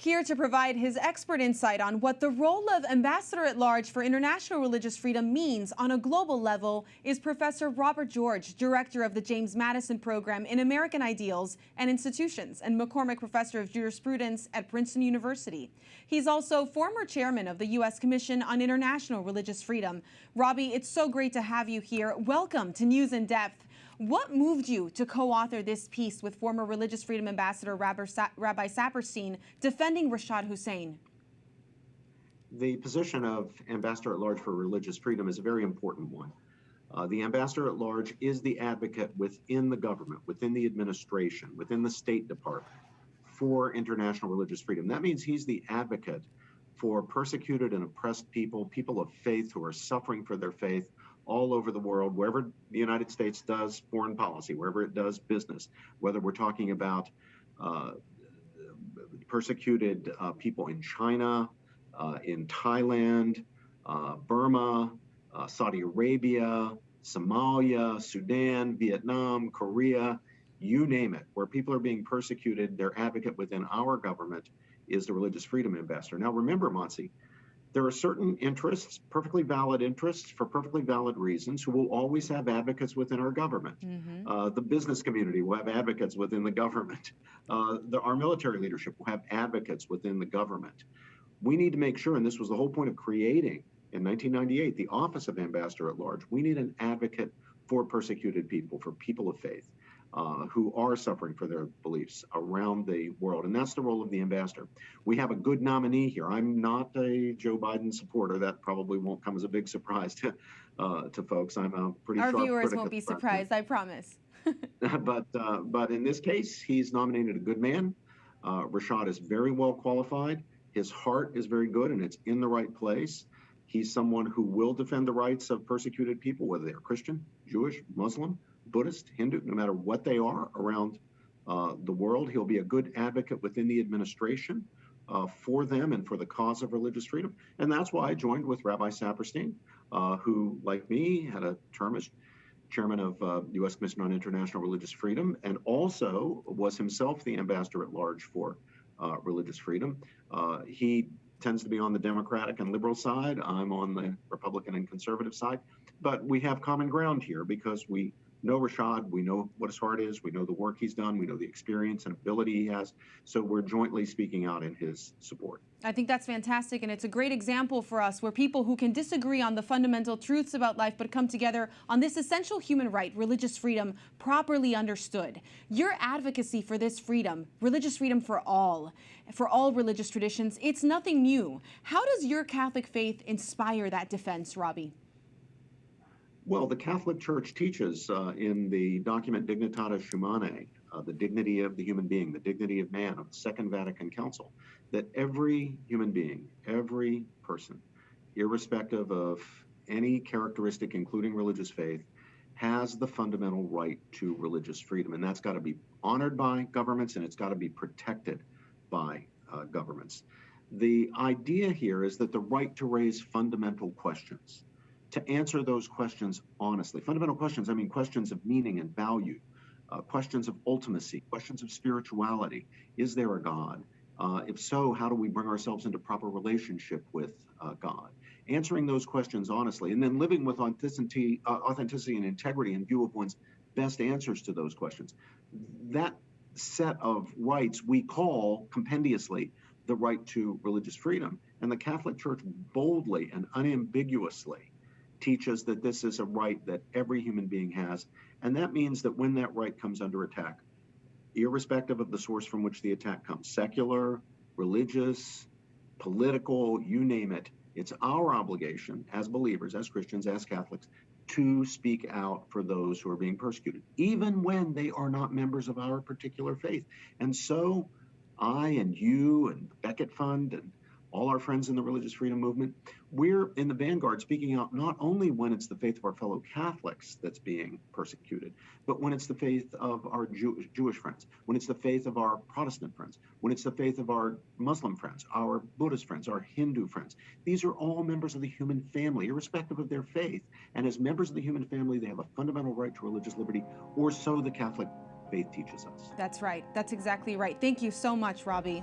Here to provide his expert insight on what the role of Ambassador at Large for International Religious Freedom means on a global level is Professor Robert George, Director of the James Madison Program in American Ideals and Institutions and McCormick Professor of Jurisprudence at Princeton University. He's also former chairman of the U.S. Commission on International Religious Freedom. Robbie, it's so great to have you here. Welcome to News in Depth. What moved you to co-author this piece with former Religious Freedom Ambassador Rabbi Saperstein defending Rashad Hussain? The position of Ambassador at Large for Religious Freedom is a very important one. The Ambassador at Large is the advocate within the government, within the administration, within the State Department for international religious freedom. That means he's the advocate for persecuted and oppressed people, people of faith who are suffering for their faith all over the world, wherever the United States does foreign policy, wherever it does business, whether we're talking about persecuted people in China, in Thailand, Burma, Saudi Arabia, Somalia, Sudan, Vietnam, Korea, you name it, where people are being persecuted, their advocate within our government is the Religious Freedom Ambassador. Now remember, Montse, there are certain interests, perfectly valid interests for perfectly valid reasons, who will always have advocates within our government. The business community will have advocates within the government. Our military leadership will have advocates within the government. We need to make sure, and this was the whole point of creating in 1998 the Office of Ambassador at Large, we need an advocate for persecuted people, for people of faith. Who are suffering for their beliefs around the world. And that's the role of the ambassador. We have a good nominee here. I'm not a Joe Biden supporter. That probably won't come as a big surprise to folks. I'm a pretty Our sharp viewers critic won't of be the president. surprised, I promise. But in this case, he's nominated a good man. Rashad is very well qualified. His heart is very good, and it's in the right place. He's someone who will defend the rights of persecuted people, whether they're Christian, Jewish, Muslim, Buddhist, Hindu, no matter what they are around the world. He'll be a good advocate within the administration for them and for the cause of religious freedom. And that's why I joined with Rabbi Saperstein, who, like me, had a term as chairman of U.S. Commission on International Religious Freedom, and also was himself the ambassador at large for religious freedom. He tends to be on the Democratic and liberal side. I'm on the Republican and conservative side. But we have common ground here because we know Rashad, we know what his heart is, we know the work he's done, we know the experience and ability he has, so we're jointly speaking out in his support. I think that's fantastic, and it's a great example for us where people who can disagree on the fundamental truths about life but come together on this essential human right, religious freedom, properly understood. Your advocacy for this freedom, religious freedom for all religious traditions, it's nothing new. How does your Catholic faith inspire that defense, Robbie? Well, the Catholic Church teaches in the document Dignitatis Humanae, the dignity of the human being, the dignity of man, of the Second Vatican Council, that every human being, every person, irrespective of any characteristic, including religious faith, has the fundamental right to religious freedom. And that's got to be honored by governments, and it's got to be protected by governments. The idea here is that the right to raise fundamental questions, to answer those questions honestly. Fundamental questions, I mean questions of meaning and value, questions of ultimacy, questions of spirituality. Is there a God? If so, how do we bring ourselves into proper relationship with God? Answering those questions honestly, and then living with authenticity and integrity in view of one's best answers to those questions. That set of rights we call compendiously the right to religious freedom. And the Catholic Church boldly and unambiguously teaches that this is a right that every human being has. And that means that when that right comes under attack, irrespective of the source from which the attack comes, secular, religious, political, you name it, it's our obligation as believers, as Christians, as Catholics, to speak out for those who are being persecuted, even when they are not members of our particular faith. And so I and you and the Becket Fund and all our friends in the religious freedom movement, we're in the vanguard speaking out not only when it's the faith of our fellow Catholics that's being persecuted, but when it's the faith of our Jewish friends, when it's the faith of our Protestant friends, when it's the faith of our Muslim friends, our Buddhist friends, our Hindu friends. These are all members of the human family, irrespective of their faith. And as members of the human family, they have a fundamental right to religious liberty, or so the Catholic faith teaches us. That's right. That's exactly right. Thank you so much, Robbie.